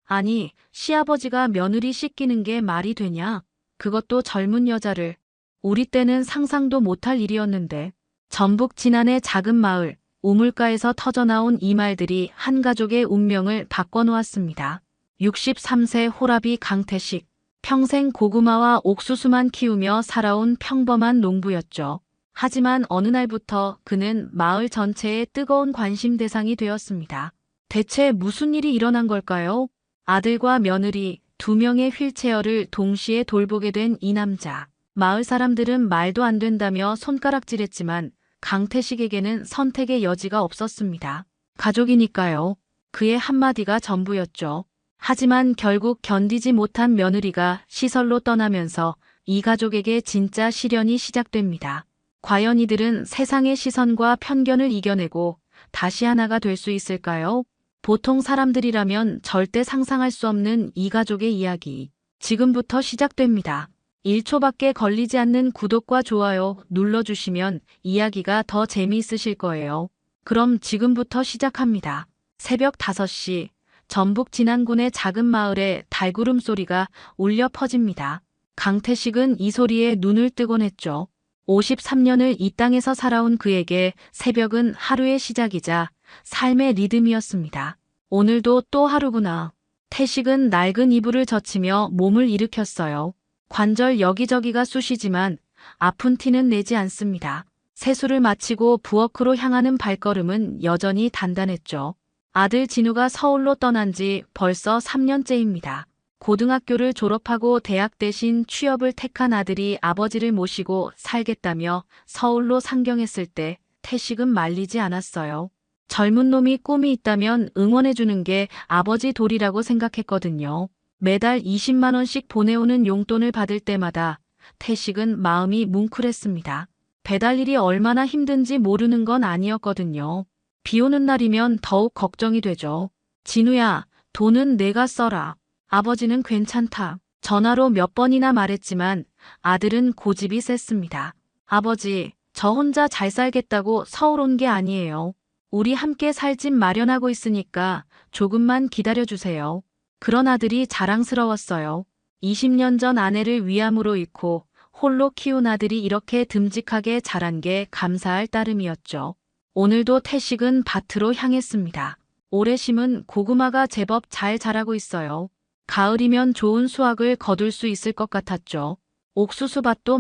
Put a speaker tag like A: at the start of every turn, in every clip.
A: 아니, 시아버지가 며느리 씻기는 게 말이 되냐? 그것도 젊은 여자를. 우리 때는 상상도 못할 일이었는데. 전북 진안의 작은 마을, 우물가에서 터져나온 이 말들이 한 가족의 운명을 바꿔놓았습니다. 63세 호라비 강태식. 평생 고구마와 옥수수만 키우며 살아온 평범한 농부였죠. 하지만 어느 날부터 그는 마을 전체의 뜨거운 관심 대상이 되었습니다. 대체 무슨 일이 일어난 걸까요? 아들과 며느리, 두 명의 휠체어를 동시에 돌보게 된 이 남자. 마을 사람들은 말도 안 된다며 손가락질했지만 강태식에게는 선택의 여지가 없었습니다. 가족이니까요. 그의 한마디가 전부였죠. 하지만 결국 견디지 못한 며느리가 시설로 떠나면서 이 가족에게 진짜 시련이 시작됩니다. 과연 이들은 세상의 시선과 편견을 이겨내고 다시 하나가 될 수 있을까요? 보통 사람들이라면 절대 상상할 수 없는 이 가족의 이야기. 지금부터 시작됩니다. 1초밖에 걸리지 않는 구독과 좋아요 눌러주시면 이야기가 더 재미있으실 거예요. 그럼 지금부터 시작합니다. 새벽 5시, 전북 진안군의 작은 마을에 달구름 소리가 울려 퍼집니다. 강태식은 이 소리에 눈을 뜨곤 했죠. 53년을 이 땅에서 살아온 그에게 새벽은 하루의 시작이자 삶의 리듬이었습니다. 오늘도 또 하루구나. 태식은 낡은 이불을 젖히며 몸을 일으켰어요. 관절 여기저기가 쑤시지만 아픈 티는 내지 않습니다. 세수를 마치고 부엌으로 향하는 발걸음은 여전히 단단했죠. 아들 진우가 서울로 떠난 지 벌써 3년째입니다. 고등학교를 졸업하고 대학 대신 취업을 택한 아들이 아버지를 모시고 살겠다며 서울로 상경했을 때 태식은 말리지 않았어요. 젊은 놈이 꿈이 있다면 응원해주는 게 아버지 도리라고 생각했거든요. 매달 20만 원씩 보내오는 용돈을 받을 때마다 태식은 마음이 뭉클했습니다. 배달 일이 얼마나 힘든지 모르는 건 아니었거든요. 비 오는 날이면 더욱 걱정이 되죠. 진우야, 돈은 내가 써라. 아버지는 괜찮다. 전화로 몇 번이나 말했지만 아들은 고집이 셌습니다. 아버지, 저 혼자 잘 살겠다고 서울 온 게 아니에요. 우리 함께 살 집 마련하고 있으니까 조금만 기다려주세요. 그런 아들이 자랑스러웠어요. 20년 전 아내를 위암으로 잃고 홀로 키운 아들이 이렇게 듬직하게 자란 게 감사할 따름이었죠. 오늘도 태식은 밭으로 향했습니다. 올해 심은 고구마가 제법 잘 자라고 있어요. 가을이면 좋은 수확을 거둘 수 있을 것 같았죠. 옥수수밭도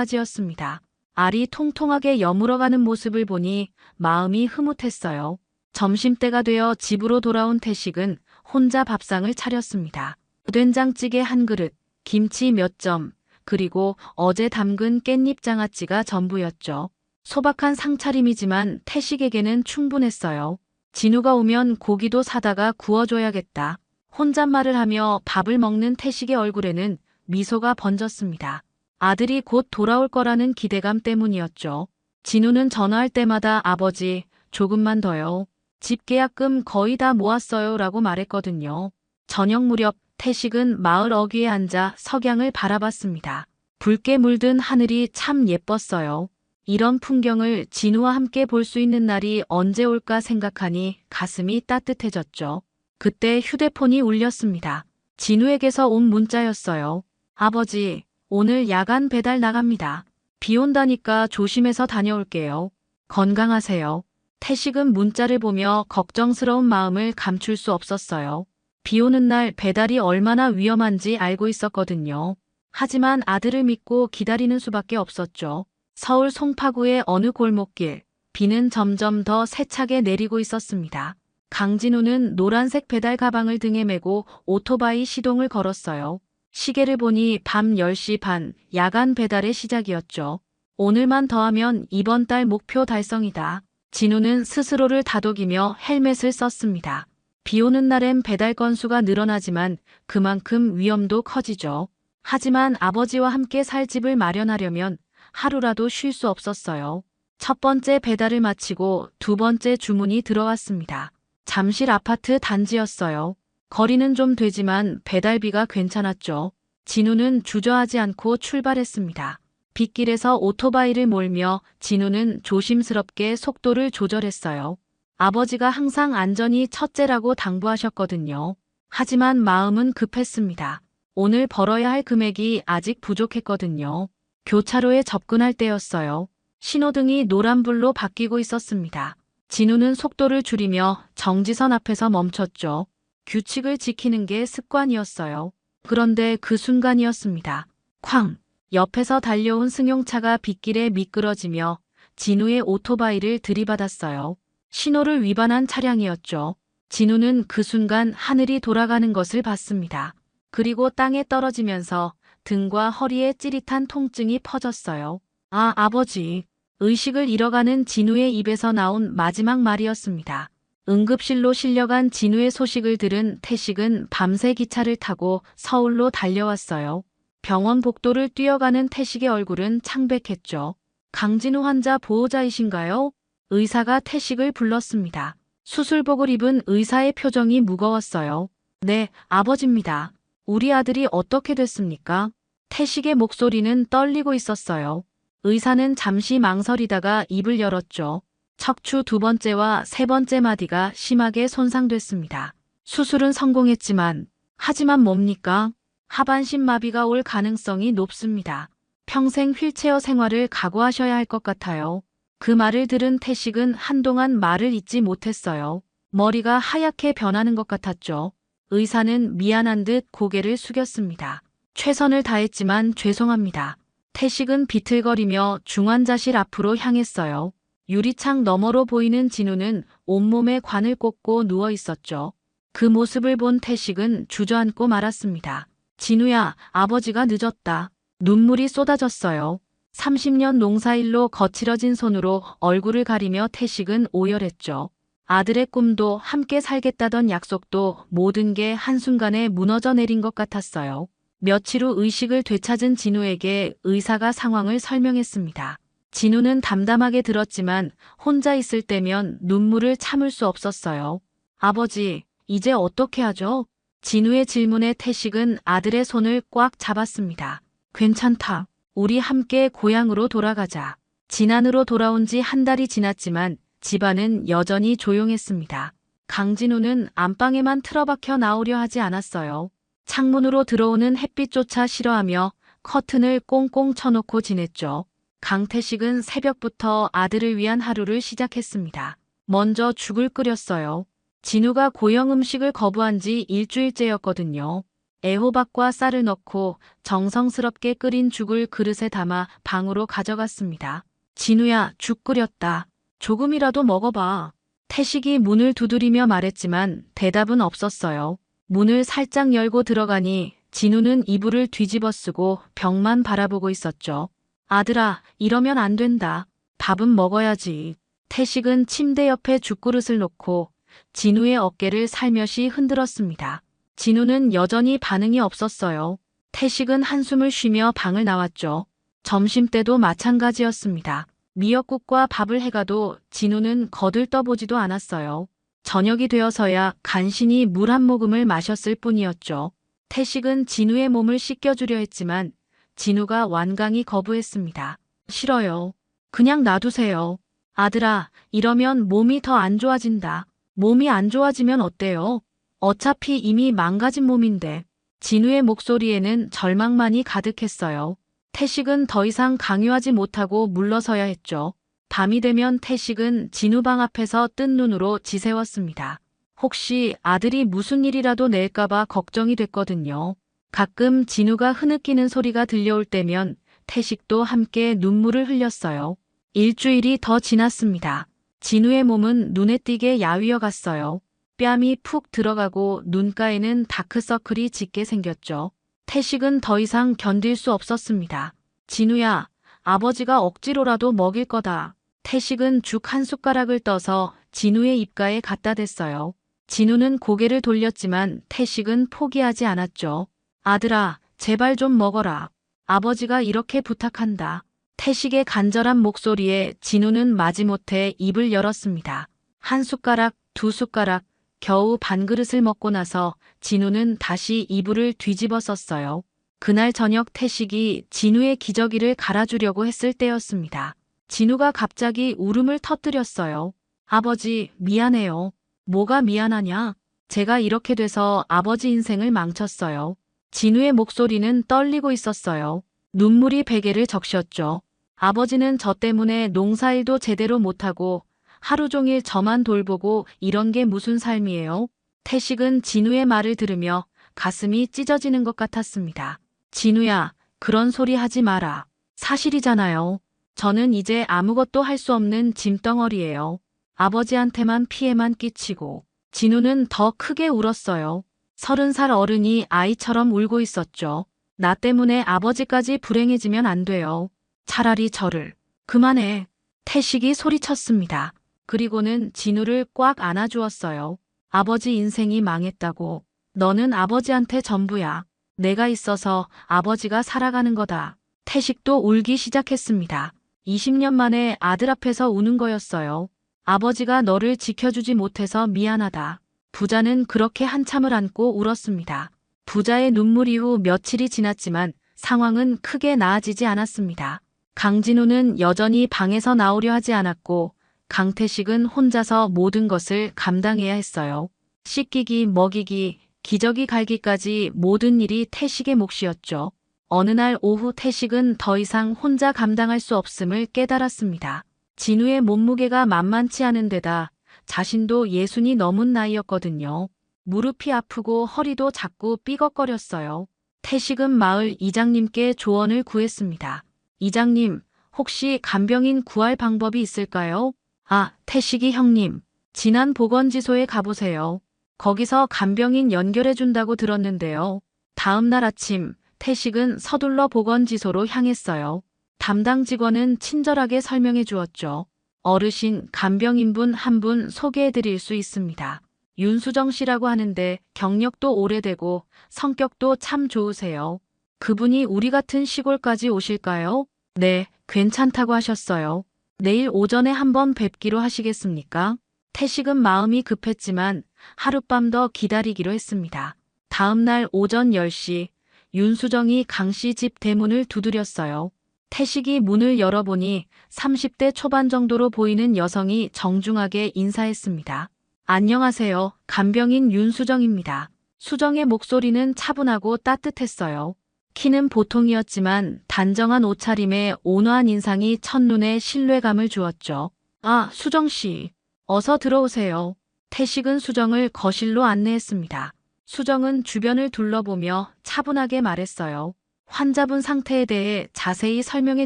A: 마찬가지였습니다. 알이 통통하게 여물어가는 모습을 보니 마음이 흐뭇했어요. 점심때가 되어 집으로 돌아온 태식은 혼자 밥상을 차렸습니다. 된장찌개 한 그릇, 김치 몇 점, 그리고 어제 담근 깻잎 장아찌가 전부였죠. 소박한 상차림이지만 태식에게는 충분했어요. 진우가 오면 고기도 사다가 구워줘야겠다. 혼잣말을 하며 밥을 먹는 태식의 얼굴에는 미소가 번졌습니다. 아들이 곧 돌아올 거라는 기대감 때문이었죠. 진우는 전화할 때마다 아버지, 조금만 더요. 집 계약금 거의 다 모았어요 라고 말했거든요. 저녁 무렵 태식은 마을 어귀에 앉아 석양을 바라봤습니다. 붉게 물든 하늘이 참 예뻤어요. 이런 풍경을 진우와 함께 볼 수 있는 날이 언제 올까 생각하니 가슴이 따뜻해졌죠. 그때 휴대폰이 울렸습니다. 진우에게서 온 문자였어요. 아버지, 오늘 야간 배달 나갑니다. 비 온다니까 조심해서 다녀올게요. 건강하세요. 태식은 문자를 보며 걱정스러운 마음을 감출 수 없었어요. 비 오는 날 배달이 얼마나 위험한지 알고 있었거든요. 하지만 아들을 믿고 기다리는 수밖에 없었죠. 서울 송파구의 어느 골목길, 비는 점점 더 세차게 내리고 있었습니다. 강진우는 노란색 배달 가방을 등에 메고 오토바이 시동을 걸었어요. 시계를 보니 밤 10시 반, 야간 배달의 시작이었죠. 오늘만 더하면 이번 달 목표 달성이다. 진우는 스스로를 다독이며 헬멧을 썼습니다. 비 오는 날엔 배달 건수가 늘어나지만 그만큼 위험도 커지죠. 하지만 아버지와 함께 살 집을 마련하려면 하루라도 쉴 수 없었어요. 첫 번째 배달을 마치고 두 번째 주문이 들어왔습니다. 잠실 아파트 단지였어요. 거리는 좀 되지만 배달비가 괜찮았죠. 진우는 주저하지 않고 출발했습니다. 빗길에서 오토바이를 몰며 진우는 조심스럽게 속도를 조절했어요. 아버지가 항상 안전이 첫째라고 당부하셨거든요. 하지만 마음은 급했습니다. 오늘 벌어야 할 금액이 아직 부족했거든요. 교차로에 접근할 때였어요. 신호등이 노란불로 바뀌고 있었습니다. 진우는 속도를 줄이며 정지선 앞에서 멈췄죠. 규칙을 지키는 게 습관이었어요. 그런데 그 순간이었습니다. 쾅! 옆에서 달려온 승용차가 빗길에 미끄러지며 진우의 오토바이를 들이받았어요. 신호를 위반한 차량이었죠. 진우는 그 순간 하늘이 돌아가는 것을 봤습니다. 그리고 땅에 떨어지면서 등과 허리에 찌릿한 통증이 퍼졌어요. 아, 아버지. 의식을 잃어가는 진우의 입에서 나온 마지막 말이었습니다. 응급실로 실려간 진우의 소식을 들은 태식은 밤새 기차를 타고 서울로 달려왔어요. 병원 복도를 뛰어가는 태식의 얼굴은 창백했죠. 강진우 환자 보호자이신가요? 의사가 태식을 불렀습니다. 수술복을 입은 의사의 표정이 무거웠어요. 네, 아버지입니다. 우리 아들이 어떻게 됐습니까? 태식의 목소리는 떨리고 있었어요. 의사는 잠시 망설이다가 입을 열었죠. 척추 2번째와 3번째 마디가 심하게 손상됐습니다. 수술은 성공했지만, 하지만 뭡니까? 하반신 마비가 올 가능성이 높습니다. 평생 휠체어 생활을 각오하셔야 할 것 같아요. 그 말을 들은 태식은 한동안 말을 잇지 못했어요. 머리가 하얗게 변하는 것 같았죠. 의사는 미안한 듯 고개를 숙였습니다. 최선을 다했지만 죄송합니다. 태식은 비틀거리며 중환자실 앞으로 향했어요. 유리창 너머로 보이는 진우는 온몸에 관을 꽂고 누워 있었죠. 그 모습을 본 태식은 주저앉고 말았습니다. 진우야, 아버지가 늦었다. 눈물이 쏟아졌어요. 30년 농사일로 거칠어진 손으로 얼굴을 가리며 태식은 오열했죠. 아들의 꿈도 함께 살겠다던 약속도 모든 게 한순간에 무너져 내린 것 같았어요. 며칠 후 의식을 되찾은 진우에게 의사가 상황을 설명했습니다. 진우는 담담하게 들었지만 혼자 있을 때면 눈물을 참을 수 없었어요. 아버지, 이제 어떻게 하죠? 진우의 질문에 태식은 아들의 손을 꽉 잡았습니다. 괜찮다. 우리 함께 고향으로 돌아가자. 진안으로 돌아온 지 한 달이 지났지만 집안은 여전히 조용했습니다. 강진우는 안방에만 틀어박혀 나오려 하지 않았어요. 창문으로 들어오는 햇빛조차 싫어하며 커튼을 꽁꽁 쳐놓고 지냈죠. 강태식은 새벽부터 아들을 위한 하루를 시작했습니다. 먼저 죽을 끓였어요. 진우가 고형 음식을 거부한 지 일주일째였거든요. 애호박과 쌀을 넣고 정성스럽게 끓인 죽을 그릇에 담아 방으로 가져갔습니다. 진우야, 죽 끓였다. 조금이라도 먹어봐. 태식이 문을 두드리며 말했지만 대답은 없었어요. 문을 살짝 열고 들어가니 진우는 이불을 뒤집어 쓰고 벽만 바라보고 있었죠. 아들아, 이러면 안 된다. 밥은 먹어야지. 태식은 침대 옆에 죽그릇을 놓고 진우의 어깨를 살며시 흔들었습니다. 진우는 여전히 반응이 없었어요. 태식은 한숨을 쉬며 방을 나왔죠. 점심때도 마찬가지였습니다. 미역국과 밥을 해가도 진우는 거들떠보지도 않았어요. 저녁이 되어서야 간신히 물 한 모금을 마셨을 뿐이었죠. 태식은 진우의 몸을 씻겨주려 했지만 진우가 완강히 거부했습니다. 싫어요. 그냥 놔두세요. 아들아, 이러면 몸이 더 안 좋아진다. 몸이 안 좋아지면 어때요? 어차피 이미 망가진 몸인데. 진우의 목소리에는 절망만이 가득했어요. 태식은 더 이상 강요하지 못하고 물러서야 했죠. 밤이 되면 태식은 진우 방 앞에서 뜬 눈으로 지새웠습니다. 혹시 아들이 무슨 일이라도 낼까봐 걱정이 됐거든요. 가끔 진우가 흐느끼는 소리가 들려올 때면 태식도 함께 눈물을 흘렸어요. 일주일이 더 지났습니다. 진우의 몸은 눈에 띄게 야위어 갔어요. 뺨이 푹 들어가고 눈가에는 다크서클이 짙게 생겼죠. 태식은 더 이상 견딜 수 없었습니다. 진우야, 아버지가 억지로라도 먹일 거다. 태식은 죽 한 숟가락을 떠서 진우의 입가에 갖다 댔어요. 진우는 고개를 돌렸지만 태식은 포기하지 않았죠. 아들아, 제발 좀 먹어라. 아버지가 이렇게 부탁한다. 태식의 간절한 목소리에 진우는 마지못해 입을 열었습니다. 한 숟가락, 두 숟가락, 겨우 반 그릇을 먹고 나서 진우는 다시 이불을 뒤집어 썼어요. 그날 저녁 태식이 진우의 기저귀를 갈아주려고 했을 때였습니다. 진우가 갑자기 울음을 터뜨렸어요. 아버지, 미안해요. 뭐가 미안하냐? 제가 이렇게 돼서 아버지 인생을 망쳤어요. 진우의 목소리는 떨리고 있었어요. 눈물이 베개를 적셨죠. 아버지는 저 때문에 농사일도 제대로 못하고 하루 종일 저만 돌보고 이런 게 무슨 삶이에요? 태식은 진우의 말을 들으며 가슴이 찢어지는 것 같았습니다. 진우야, 그런 소리 하지 마라. 사실이잖아요. 저는 이제 아무것도 할 수 없는 짐덩어리예요. 아버지한테만 피해만 끼치고. 진우는 더 크게 울었어요. 30살 어른이 아이처럼 울고 있었죠. 나 때문에 아버지까지 불행해지면 안 돼요. 차라리 저를. 그만해. 태식이 소리쳤습니다. 그리고는 진우를 꽉 안아주었어요. 아버지 인생이 망했다고. 너는 아버지한테 전부야. 내가 있어서 아버지가 살아가는 거다. 태식도 울기 시작했습니다. 20년 만에 아들 앞에서 우는 거였어요. 아버지가 너를 지켜주지 못해서 미안하다. 부자는 그렇게 한참을 안고 울었습니다. 부자의 눈물 이후 며칠이 지났지만 상황은 크게 나아지지 않았습니다. 강진우는 여전히 방에서 나오려 하지 않았고 강태식은 혼자서 모든 것을 감당해야 했어요. 씻기기, 먹이기, 기저귀 갈기까지 모든 일이 태식의 몫이었죠. 어느 날 오후 태식은 더 이상 혼자 감당할 수 없음을 깨달았습니다. 진우의 몸무게가 만만치 않은 데다 자신도 60이 넘은 나이였거든요. 무릎이 아프고 허리도 자꾸 삐걱거렸어요. 태식은 마을 이장님께 조언을 구했습니다. 이장님, 혹시 간병인 구할 방법이 있을까요? 아, 태식이 형님, 진안 보건지소에 가보세요. 거기서 간병인 연결해준다고 들었는데요. 다음 날 아침, 태식은 서둘러 보건지소로 향했어요. 담당 직원은 친절하게 설명해 주었죠. 어르신 간병인분 한 분 소개해 드릴 수 있습니다. 윤수정 씨라고 하는데 경력도 오래되고 성격도 참 좋으세요. 그분이 우리 같은 시골까지 오실까요? 네, 괜찮다고 하셨어요. 내일 오전에 한번 뵙기로 하시겠습니까? 태식은 마음이 급했지만 하룻밤 더 기다리기로 했습니다. 다음 날 오전 10시 윤수정이 강씨 집 대문을 두드렸어요. 태식이 문을 열어보니 30대 초반 정도로 보이는 여성이 정중하게 인사했습니다. 안녕하세요. 간병인 윤수정입니다. 수정의 목소리는 차분하고 따뜻했어요. 키는 보통이었지만 단정한 옷차림에 온화한 인상이 첫눈에 신뢰감을 주었죠. 아, 수정씨. 어서 들어오세요. 태식은 수정을 거실로 안내했습니다. 수정은 주변을 둘러보며 차분하게 말했어요. 환자분 상태에 대해 자세히 설명해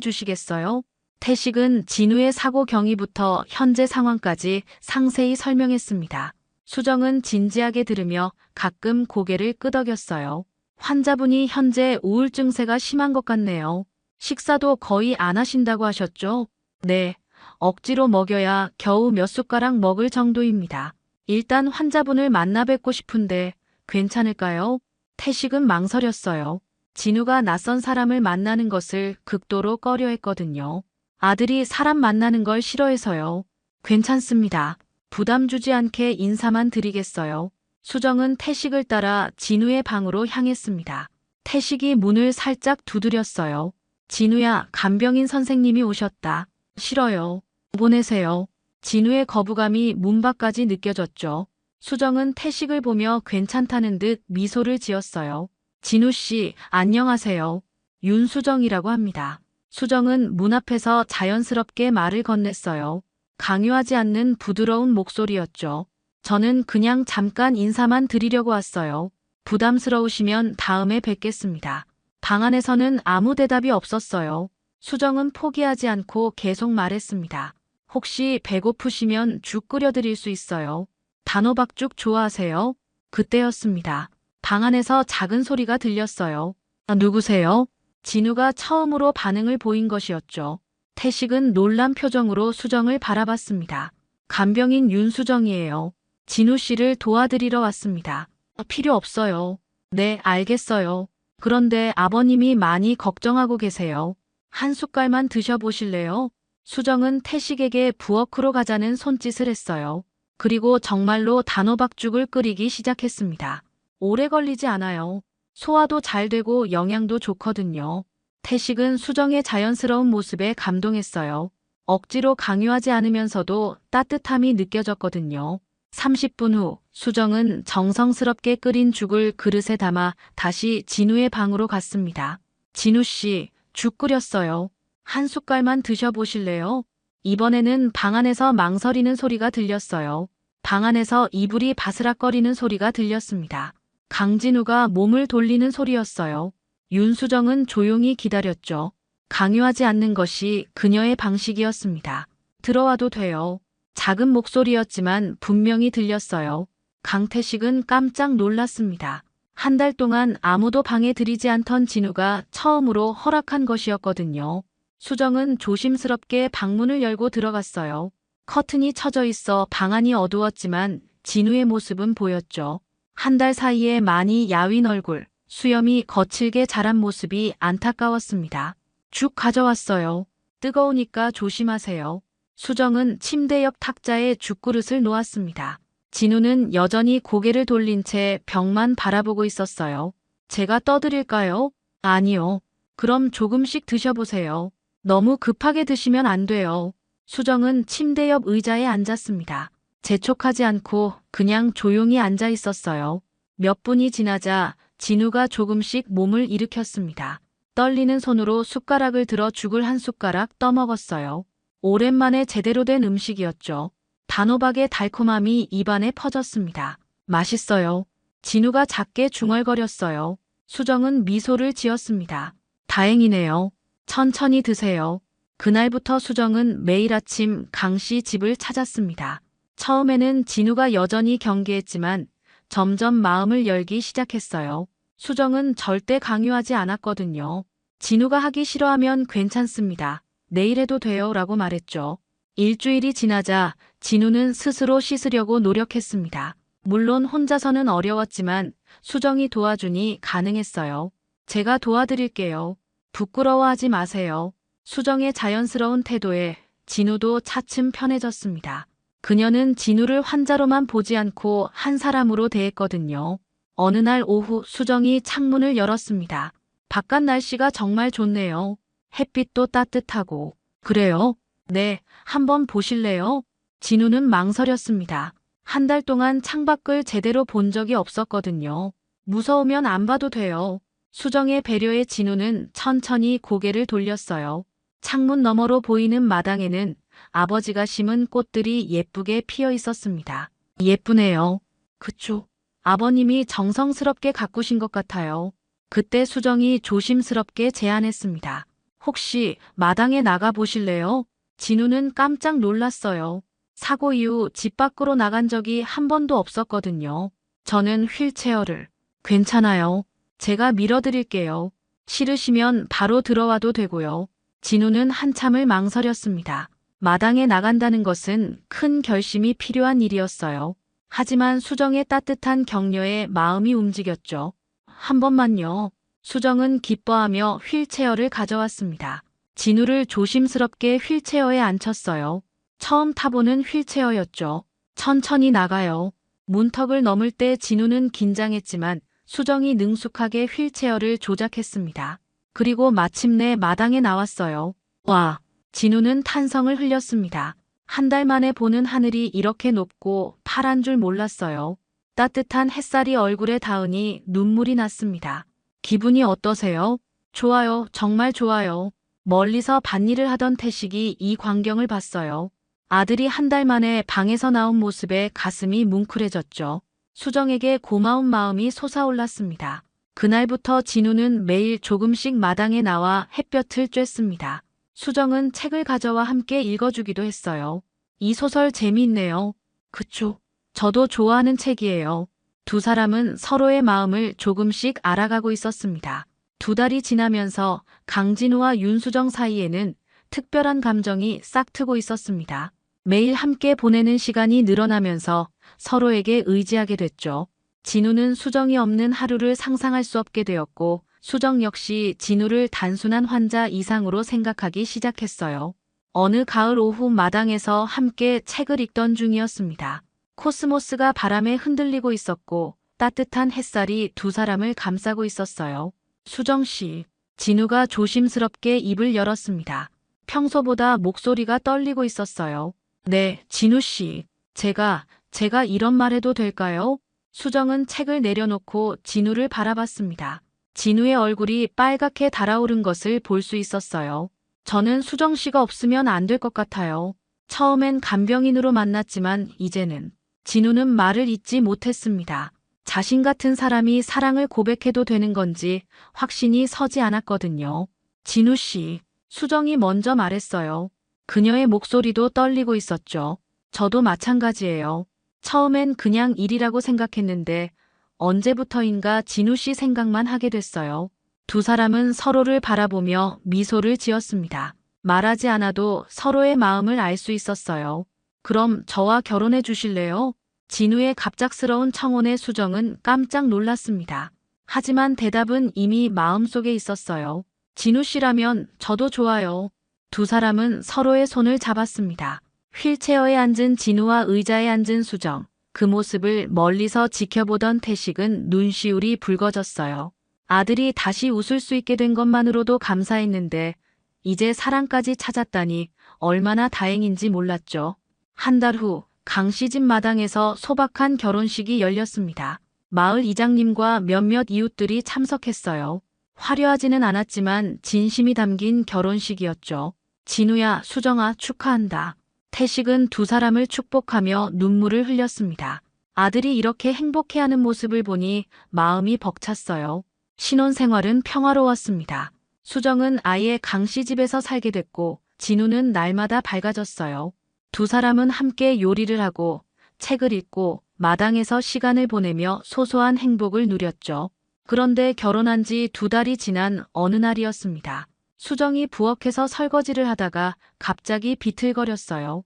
A: 주시겠어요? 태식은 진우의 사고 경위부터 현재 상황까지 상세히 설명했습니다. 수정은 진지하게 들으며 가끔 고개를 끄덕였어요. 환자분이 현재 우울증세가 심한 것 같네요. 식사도 거의 안 하신다고 하셨죠? 네, 억지로 먹여야 겨우 몇 숟가락 먹을 정도입니다. 일단 환자분을 만나 뵙고 싶은데 괜찮을까요? 태식은 망설였어요. 진우가 낯선 사람을 만나는 것을 극도로 꺼려했거든요. 아들이 사람 만나는 걸 싫어해서요. 괜찮습니다. 부담 주지 않게 인사만 드리겠어요. 수정은 태식을 따라 진우의 방으로 향했습니다. 태식이 문을 살짝 두드렸어요. 진우야, 간병인 선생님이 오셨다. 싫어요. 보내세요. 진우의 거부감이 문 밖까지 느껴졌죠. 수정은 태식을 보며 괜찮다는 듯 미소를 지었어요. 진우 씨, 안녕하세요. 윤수정이라고 합니다. 수정은 문 앞에서 자연스럽게 말을 건넸어요. 강요하지 않는 부드러운 목소리였죠. 저는 그냥 잠깐 인사만 드리려고 왔어요. 부담스러우시면 다음에 뵙겠습니다. 방 안에서는 아무 대답이 없었어요. 수정은 포기하지 않고 계속 말했습니다. 혹시 배고프시면 죽 끓여드릴 수 있어요. 단호박죽 좋아하세요? 그때였습니다. 방 안에서 작은 소리가 들렸어요. 누구세요? 진우가 처음으로 반응을 보인 것이었죠. 태식은 놀란 표정으로 수정을 바라봤습니다. 간병인 윤수정이에요. 진우 씨를 도와드리러 왔습니다. 필요 없어요. 네, 알겠어요. 그런데 아버님이 많이 걱정하고 계세요. 한 숟갈만 드셔보실래요? 수정은 태식에게 부엌으로 가자는 손짓을 했어요. 그리고 정말로 단호박죽을 끓이기 시작했습니다. 오래 걸리지 않아요. 소화도 잘 되고 영양도 좋거든요. 태식은 수정의 자연스러운 모습에 감동했어요. 억지로 강요하지 않으면서도 따뜻함이 느껴졌거든요. 30분 후 수정은 정성스럽게 끓인 죽을 그릇에 담아 다시 진우의 방으로 갔습니다. 진우 씨, 죽 끓였어요. 한 숟갈만 드셔보실래요? 이번에는 방 안에서 망설이는 소리가 들렸어요. 방 안에서 이불이 바스락거리는 소리가 들렸습니다. 강진우가 몸을 돌리는 소리였어요. 윤수정은 조용히 기다렸죠. 강요하지 않는 것이 그녀의 방식이었습니다. 들어와도 돼요. 작은 목소리였지만 분명히 들렸어요. 강태식은 깜짝 놀랐습니다. 한 달 동안 아무도 방에 들이지 않던 진우가 처음으로 허락한 것이었거든요. 수정은 조심스럽게 방문을 열고 들어갔어요. 커튼이 쳐져 있어 방 안이 어두웠지만 진우의 모습은 보였죠. 한 달 사이에 많이 야윈 얼굴, 수염이 거칠게 자란 모습이 안타까웠습니다. 죽 가져왔어요. 뜨거우니까 조심하세요. 수정은 침대 옆 탁자에 죽그릇을 놓았습니다. 진우는 여전히 고개를 돌린 채 벽만 바라보고 있었어요. 제가 떠드릴까요? 아니요. 그럼 조금씩 드셔보세요. 너무 급하게 드시면 안 돼요. 수정은 침대 옆 의자에 앉았습니다. 재촉하지 않고 그냥 조용히 앉아 있었어요. 몇 분이 지나자 진우가 조금씩 몸을 일으켰습니다. 떨리는 손으로 숟가락을 들어 죽을 한 숟가락 떠먹었어요. 오랜만에 제대로 된 음식이었죠. 단호박의 달콤함이 입안에 퍼졌습니다. 맛있어요. 진우가 작게 중얼거렸어요. 수정은 미소를 지었습니다. 다행이네요. 천천히 드세요. 그날부터 수정은 매일 아침 강씨 집을 찾았습니다. 처음에는 진우가 여전히 경계했지만 점점 마음을 열기 시작했어요. 수정은 절대 강요하지 않았거든요. 진우가 하기 싫어하면 괜찮습니다. 내일 해도 돼요 라고 말했죠. 일주일이 지나자 진우는 스스로 씻으려고 노력했습니다. 물론 혼자서는 어려웠지만 수정이 도와주니 가능했어요. 제가 도와드릴게요. 부끄러워하지 마세요. 수정의 자연스러운 태도에 진우도 차츰 편해졌습니다. 그녀는 진우를 환자로만 보지 않고 한 사람으로 대했거든요. 어느 날 오후 수정이 창문을 열었습니다. 바깥 날씨가 정말 좋네요. 햇빛도 따뜻하고. 그래요? 네, 한번 보실래요? 진우는 망설였습니다. 한 달 동안 창밖을 제대로 본 적이 없었거든요. 무서우면 안 봐도 돼요. 수정의 배려에 진우는 천천히 고개를 돌렸어요. 창문 너머로 보이는 마당에는 아버지가 심은 꽃들이 예쁘게 피어 있었습니다. 예쁘네요. 그쵸? 아버님이 정성스럽게 가꾸신 것 같아요. 그때 수정이 조심스럽게 제안했습니다. 혹시 마당에 나가 보실래요? 진우는 깜짝 놀랐어요. 사고 이후 집 밖으로 나간 적이 한 번도 없었거든요. 저는 휠체어를. 괜찮아요. 제가 밀어드릴게요. 싫으시면 바로 들어와도 되고요. 진우는 한참을 망설였습니다. 마당에 나간다는 것은 큰 결심이 필요한 일이었어요. 하지만 수정의 따뜻한 격려에 마음이 움직였죠. 한 번만요. 수정은 기뻐하며 휠체어를 가져왔습니다. 진우를 조심스럽게 휠체어에 앉혔어요. 처음 타보는 휠체어였죠. 천천히 나가요. 문턱을 넘을 때 진우는 긴장했지만 수정이 능숙하게 휠체어를 조작했습니다. 그리고 마침내 마당에 나왔어요. 와! 진우는 탄성을 흘렸습니다. 한 달 만에 보는 하늘이 이렇게 높고 파란 줄 몰랐어요. 따뜻한 햇살이 얼굴에 닿으니 눈물이 났습니다. 기분이 어떠세요? 좋아요. 정말 좋아요. 멀리서 밭일을 하던 태식이 이 광경을 봤어요. 아들이 한 달 만에 방에서 나온 모습에 가슴이 뭉클해졌죠. 수정에게 고마운 마음이 솟아올랐습니다. 그날부터 진우는 매일 조금씩 마당에 나와 햇볕을 쬐습니다. 수정은 책을 가져와 함께 읽어주기도 했어요. 이 소설 재미있네요. 그쵸? 저도 좋아하는 책이에요. 두 사람은 서로의 마음을 조금씩 알아가고 있었습니다. 두 달이 지나면서 강진우와 윤수정 사이에는 특별한 감정이 싹트고 있었습니다. 매일 함께 보내는 시간이 늘어나면서 서로에게 의지하게 됐죠. 진우는 수정이 없는 하루를 상상할 수 없게 되었고 수정 역시 진우를 단순한 환자 이상으로 생각하기 시작했어요. 어느 가을 오후 마당에서 함께 책을 읽던 중이었습니다. 코스모스가 바람에 흔들리고 있었고 따뜻한 햇살이 두 사람을 감싸고 있었어요. 수정 씨, 진우가 조심스럽게 입을 열었습니다. 평소보다 목소리가 떨리고 있었어요. 네, 진우 씨. 제가 제가 이런 말 해도 될까요? 수정은 책을 내려놓고 진우를 바라봤습니다. 진우의 얼굴이 빨갛게 달아오른 것을 볼 수 있었어요. 저는 수정 씨가 없으면 안 될 것 같아요. 처음엔 간병인으로 만났지만 이제는 진우는 말을 잇지 못했습니다. 자신 같은 사람이 사랑을 고백해도 되는 건지 확신이 서지 않았거든요. 진우 씨, 수정이 먼저 말했어요. 그녀의 목소리도 떨리고 있었죠. 저도 마찬가지예요. 처음엔 그냥 일이라고 생각했는데 언제부터인가 진우 씨 생각만 하게 됐어요. 두 사람은 서로를 바라보며 미소를 지었습니다. 말하지 않아도 서로의 마음을 알 수 있었어요. 그럼 저와 결혼해 주실래요? 진우의 갑작스러운 청혼에 수정은 깜짝 놀랐습니다. 하지만 대답은 이미 마음속에 있었어요. 진우 씨라면 저도 좋아요. 두 사람은 서로의 손을 잡았습니다. 휠체어에 앉은 진우와 의자에 앉은 수정. 그 모습을 멀리서 지켜보던 태식은 눈시울이 붉어졌어요. 아들이 다시 웃을 수 있게 된 것만으로도 감사했는데 이제 사랑까지 찾았다니 얼마나 다행인지 몰랐죠. 한 달 후 강씨 집 마당에서 소박한 결혼식이 열렸습니다. 마을 이장님과 몇몇 이웃들이 참석했어요. 화려하지는 않았지만 진심이 담긴 결혼식이었죠. 진우야, 수정아, 축하한다. 태식은 두 사람을 축복하며 눈물을 흘렸습니다. 아들이 이렇게 행복해하는 모습을 보니 마음이 벅찼어요. 신혼생활은 평화로웠습니다. 수정은 아예 강씨 집에서 살게 됐고 진우는 날마다 밝아졌어요. 두 사람은 함께 요리를 하고 책을 읽고 마당에서 시간을 보내며 소소한 행복을 누렸죠. 그런데 결혼한 지 2달이 지난 어느 날이었습니다. 수정이 부엌에서 설거지를 하다가 갑자기 비틀거렸어요.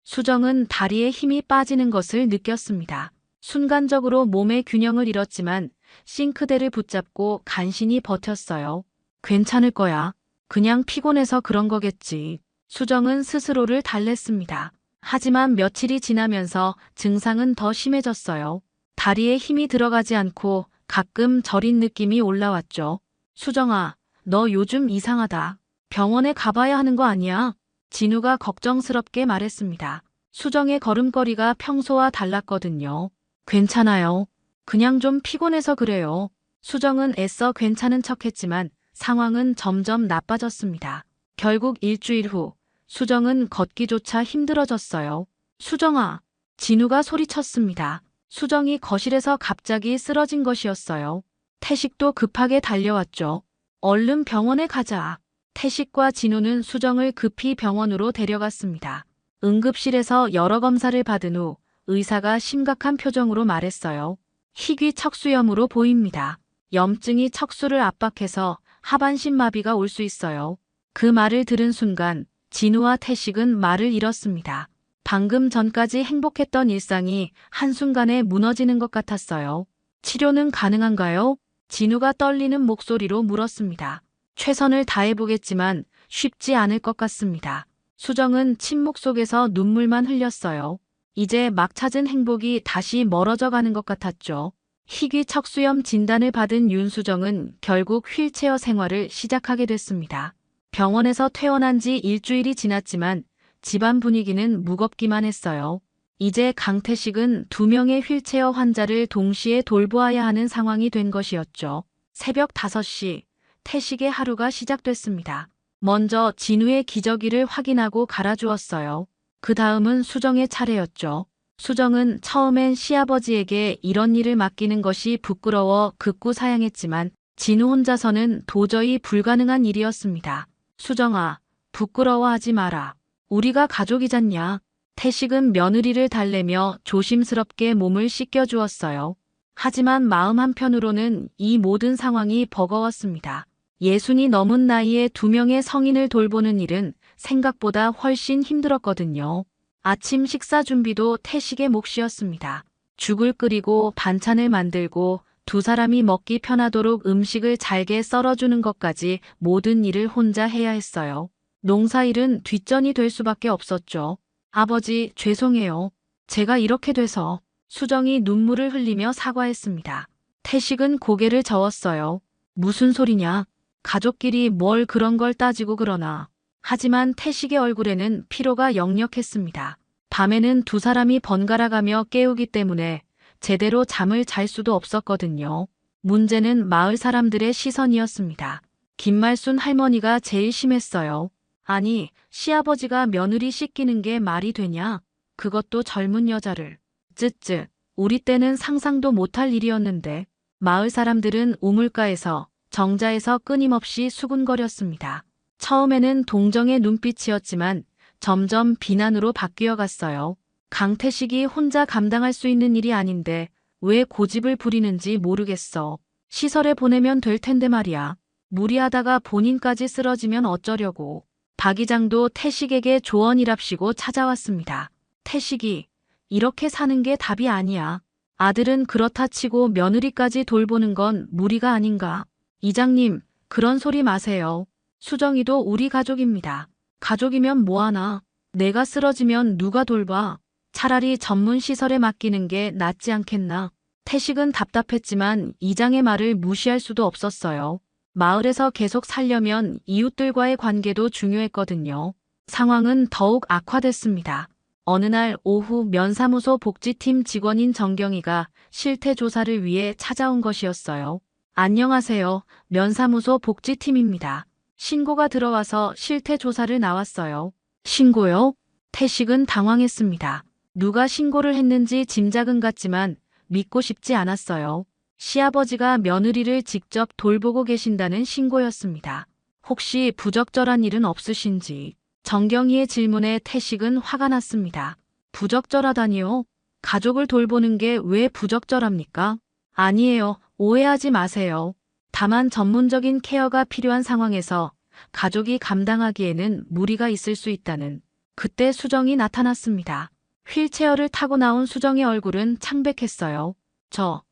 A: 수정은 다리에 힘이 빠지는 것을 느꼈습니다. 순간적으로 몸의 균형을 잃었지만 싱크대를 붙잡고 간신히 버텼어요. 괜찮을 거야. 그냥 피곤해서 그런 거겠지. 수정은 스스로를 달랬습니다. 하지만 며칠이 지나면서 증상은 더 심해졌어요. 다리에 힘이 들어가지 않고 가끔 저린 느낌이 올라왔죠. 수정아, 너 요즘 이상하다. 병원에 가봐야 하는 거 아니야? 진우가 걱정스럽게 말했습니다. 수정의 걸음걸이가 평소와 달랐거든요. 괜찮아요. 그냥 좀 피곤해서 그래요. 수정은 애써 괜찮은 척했지만 상황은 점점 나빠졌습니다. 결국 일주일 후 수정은 걷기조차 힘들어졌어요. 수정아, 진우가 소리쳤습니다. 수정이 거실에서 갑자기 쓰러진 것이었어요. 태식도 급하게 달려왔죠. 얼른 병원에 가자. 태식과 진우는 수정을 급히 병원으로 데려갔습니다. 응급실에서 여러 검사를 받은 후 의사가 심각한 표정으로 말했어요. 희귀 척수염으로 보입니다. 염증이 척수를 압박해서 하반신 마비가 올 수 있어요. 그 말을 들은 순간 진우와 태식은 말을 잃었습니다. 방금 전까지 행복했던 일상이 한순간에 무너지는 것 같았어요. 치료는 가능한가요? 진우가 떨리는 목소리로 물었습니다. 최선을 다해보겠지만 쉽지 않을 것 같습니다. 수정은 침묵 속에서 눈물만 흘렸어요. 이제 막 찾은 행복이 다시 멀어져 가는 것 같았죠. 희귀 척수염 진단을 받은 윤수정은 결국 휠체어 생활을 시작하게 됐습니다. 병원에서 퇴원한 지 일주일이 지났지만 집안 분위기는 무겁기만 했어요. 이제 강태식은 2명의 휠체어 환자를 동시에 돌보아야 하는 상황이 된 것이었죠. 새벽 5시, 태식의 하루가 시작됐습니다. 먼저 진우의 기저귀를 확인하고 갈아주었어요. 그 다음은 수정의 차례였죠. 수정은 처음엔 시아버지에게 이런 일을 맡기는 것이 부끄러워 극구 사양했지만 진우 혼자서는 도저히 불가능한 일이었습니다. 수정아, 부끄러워하지 마라. 우리가 가족이잖냐. 태식은 며느리를 달래며 조심스럽게 몸을 씻겨주었어요. 하지만 마음 한편으로는 이 모든 상황이 버거웠습니다. 60이 넘은 나이에 2명의 성인을 돌보는 일은 생각보다 훨씬 힘들었거든요. 아침 식사 준비도 태식의 몫이었습니다. 죽을 끓이고 반찬을 만들고 두 사람이 먹기 편하도록 음식을 잘게 썰어주는 것까지 모든 일을 혼자 해야 했어요. 농사일은 뒷전이 될 수밖에 없었죠. 아버지, 죄송해요. 제가 이렇게 돼서. 수정이 눈물을 흘리며 사과했습니다. 태식은 고개를 저었어요. 무슨 소리냐? 가족끼리 뭘 그런 걸 따지고 그러나. 하지만 태식의 얼굴에는 피로가 역력했습니다. 밤에는 두 사람이 번갈아가며 깨우기 때문에 제대로 잠을 잘 수도 없었거든요. 문제는 마을 사람들의 시선이었습니다. 김말순 할머니가 제일 심했어요. 아니, 시아버지가 며느리 씻기는 게 말이 되냐? 그것도 젊은 여자를. 쯧쯧. 우리 때는 상상도 못할 일이었는데 마을 사람들은 우물가에서 정자에서 끊임없이 수군거렸습니다. 처음에는 동정의 눈빛이었지만 점점 비난으로 바뀌어 갔어요. 강태식이 혼자 감당할 수 있는 일이 아닌데 왜 고집을 부리는지 모르겠어. 시설에 보내면 될 텐데 말이야. 무리하다가 본인까지 쓰러지면 어쩌려고. 박 이장도 태식에게 조언이랍시고 찾아왔습니다. 태식이 이렇게 사는 게 답이 아니야. 아들은 그렇다 치고 며느리까지 돌보는 건 무리가 아닌가. 이장님, 그런 소리 마세요. 수정이도 우리 가족입니다. 가족이면 뭐하나. 내가 쓰러지면 누가 돌봐. 차라리 전문 시설에 맡기는 게 낫지 않겠나. 태식은 답답했지만 이장의 말을 무시할 수도 없었어요. 마을에서 계속 살려면 이웃들과의 관계도 중요했거든요. 상황은 더욱 악화됐습니다. 어느 날 오후 면사무소 복지팀 직원인 정경이가 실태 조사를 위해 찾아온 것이었어요. 안녕하세요. 면사무소 복지팀입니다. 신고가 들어와서 실태 조사를 나왔어요. 신고요? 태식은 당황했습니다. 누가 신고를 했는지 짐작은 갔지만 믿고 싶지 않았어요. 시아버지가 며느리를 직접 돌보고 계신다는 신고였습니다. 혹시 부적절한 일은 없으신지. 정경희의 질문에 태식은 화가 났습니다. 부적절하다니요? 가족을 돌보는 게 왜 부적절합니까? 아니에요. 오해하지 마세요. 다만 전문적인 케어가 필요한 상황에서 가족이 감당하기에는 무리가 있을 수 있다는. 그때 수정이 나타났습니다. 휠체어를 타고 나온 수정의 얼굴은 창백했어요. 저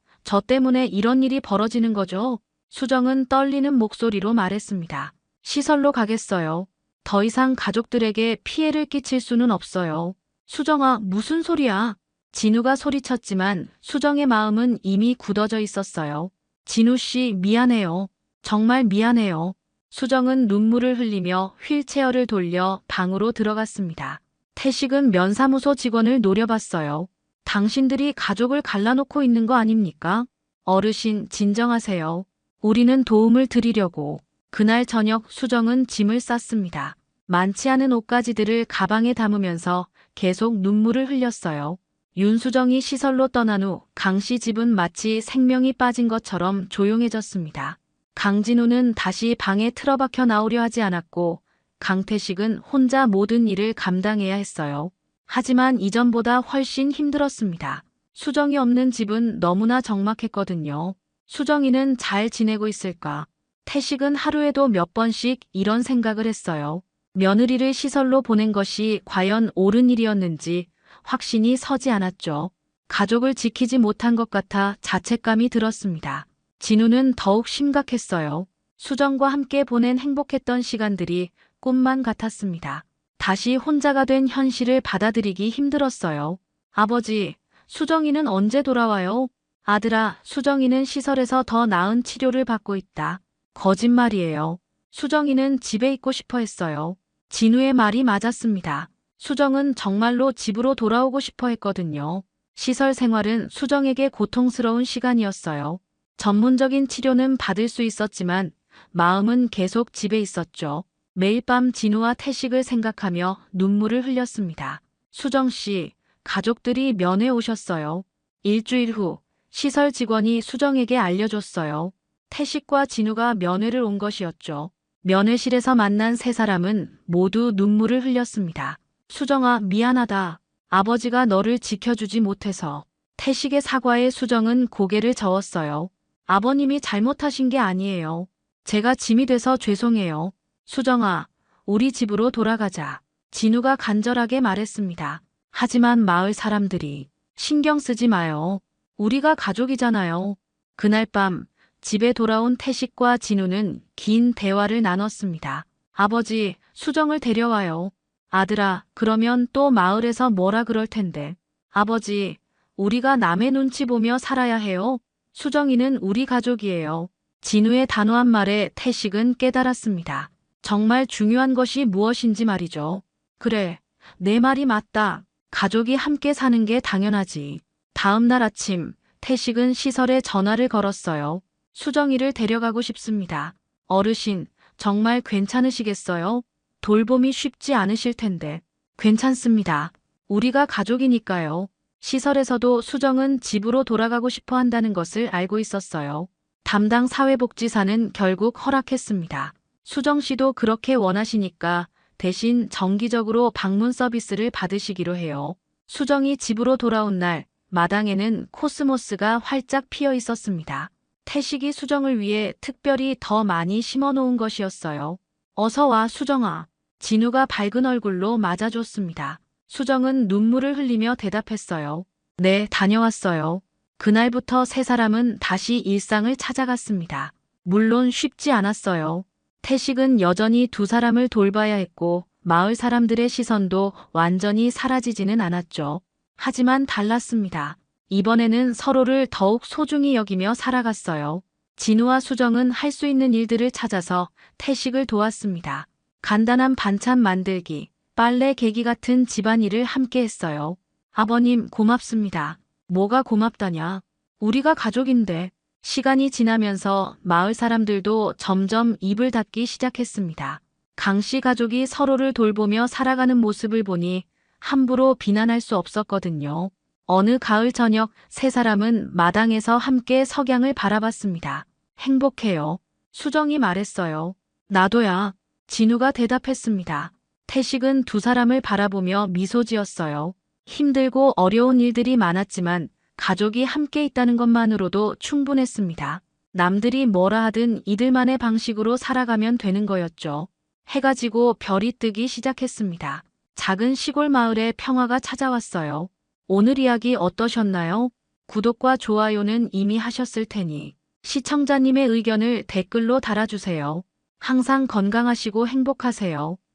A: 때문에 이런 일이 벌어지는 거죠? 수정은 떨리는 목소리로 말했습니다. 시설로 가겠어요. 더 이상 가족들에게 피해를 끼칠 수는 없어요. 수정아, 무슨 소리야? 진우가 소리쳤지만 수정의 마음은 이미 굳어져 있었어요. 진우 씨, 미안해요. 정말 미안해요. 수정은 눈물을 흘리며 휠체어를 돌려 방으로 들어갔습니다. 태식은 면사무소 직원을 노려봤어요. 당신들이 가족을 갈라놓고 있는 거 아닙니까? 어르신, 진정하세요. 우리는 도움을 드리려고. 그날 저녁 수정은 짐을 쌌습니다. 많지 않은 옷가지들을 가방에 담으면서 계속 눈물을 흘렸어요. 윤수정이 시설로 떠난 후 강씨 집은 마치 생명이 빠진 것처럼 조용해졌습니다. 강진우는 다시 방에 틀어박혀 나오려 하지 않았고 강태식은 혼자 모든 일을 감당해야 했어요. 하지만 이전보다 훨씬 힘들었습니다. 수정이 없는 집은 너무나 적막했거든요. 수정이는 잘 지내고 있을까? 태식은 하루에도 몇 번씩 이런 생각을 했어요. 며느리를 시설로 보낸 것이 과연 옳은 일이었는지 확신이 서지 않았죠. 가족을 지키지 못한 것 같아 자책감이 들었습니다. 진우는 더욱 심각했어요. 수정과 함께 보낸 행복했던 시간들이 꿈만 같았습니다. 다시 혼자가 된 현실을 받아들이기 힘들었어요. 아버지, 수정이는 언제 돌아와요? 아들아, 수정이는 시설에서 더 나은 치료를 받고 있다. 거짓말이에요. 수정이는 집에 있고 싶어 했어요. 진우의 말이 맞았습니다. 수정은 정말로 집으로 돌아오고 싶어 했거든요. 시설 생활은 수정에게 고통스러운 시간이었어요. 전문적인 치료는 받을 수 있었지만 마음은 계속 집에 있었죠. 매일 밤 진우와 태식을 생각하며 눈물을 흘렸습니다. 수정 씨, 가족들이 면회 오셨어요. 일주일 후 시설 직원이 수정에게 알려줬어요. 태식과 진우가 면회를 온 것이었죠. 면회실에서 만난 세 사람은 모두 눈물을 흘렸습니다. 수정아, 미안하다. 아버지가 너를 지켜주지 못해서. 태식의 사과에 수정은 고개를 저었어요. 아버님이 잘못하신 게 아니에요. 제가 짐이 돼서 죄송해요. 수정아, 우리 집으로 돌아가자. 진우가 간절하게 말했습니다. 하지만 마을 사람들이 신경 쓰지 마요. 우리가 가족이잖아요. 그날 밤 집에 돌아온 태식과 진우는 긴 대화를 나눴습니다. 아버지, 수정을 데려와요. 아들아, 그러면 또 마을에서 뭐라 그럴 텐데. 아버지, 우리가 남의 눈치 보며 살아야 해요. 수정이는 우리 가족이에요. 진우의 단호한 말에 태식은 깨달았습니다. 정말 중요한 것이 무엇인지 말이죠. 그래, 내 말이 맞다. 가족이 함께 사는 게 당연하지. 다음 날 아침, 태식은 시설에 전화를 걸었어요. 수정이를 데려가고 싶습니다. 어르신, 정말 괜찮으시겠어요? 돌봄이 쉽지 않으실 텐데. 괜찮습니다. 우리가 가족이니까요. 시설에서도 수정은 집으로 돌아가고 싶어 한다는 것을 알고 있었어요. 담당 사회복지사는 결국 허락했습니다. 수정 씨도 그렇게 원하시니까 대신 정기적으로 방문 서비스를 받으시기로 해요. 수정이 집으로 돌아온 날, 마당에는 코스모스가 활짝 피어 있었습니다. 태식이 수정을 위해 특별히 더 많이 심어 놓은 것이었어요. 어서 와, 수정아. 진우가 밝은 얼굴로 맞아줬습니다. 수정은 눈물을 흘리며 대답했어요. 네, 다녀왔어요. 그날부터 세 사람은 다시 일상을 찾아갔습니다. 물론 쉽지 않았어요. 태식은 여전히 두 사람을 돌봐야 했고 마을 사람들의 시선도 완전히 사라지지는 않았죠. 하지만 달랐습니다. 이번에는 서로를 더욱 소중히 여기며 살아갔어요. 진우와 수정은 할 수 있는 일들을 찾아서 태식을 도왔습니다. 간단한 반찬 만들기, 빨래 개기 같은 집안일을 함께 했어요. 아버님, 고맙습니다. 뭐가 고맙다냐? 우리가 가족인데. 시간이 지나면서 마을 사람들도 점점 입을 닫기 시작했습니다. 강씨 가족이 서로를 돌보며 살아가는 모습을 보니 함부로 비난할 수 없었거든요. 어느 가을 저녁 세 사람은 마당에서 함께 석양을 바라봤습니다. 행복해요. 수정이 말했어요. 나도야. 진우가 대답했습니다. 태식은 두 사람을 바라보며 미소 지었어요. 힘들고 어려운 일들이 많았지만 가족이 함께 있다는 것만으로도 충분했습니다. 남들이 뭐라 하든 이들만의 방식으로 살아가면 되는 거였죠. 해가 지고 별이 뜨기 시작했습니다. 작은 시골 마을에 평화가 찾아왔어요. 오늘 이야기 어떠셨나요? 구독과 좋아요는 이미 하셨을 테니 시청자님의 의견을 댓글로 달아주세요. 항상 건강하시고 행복하세요.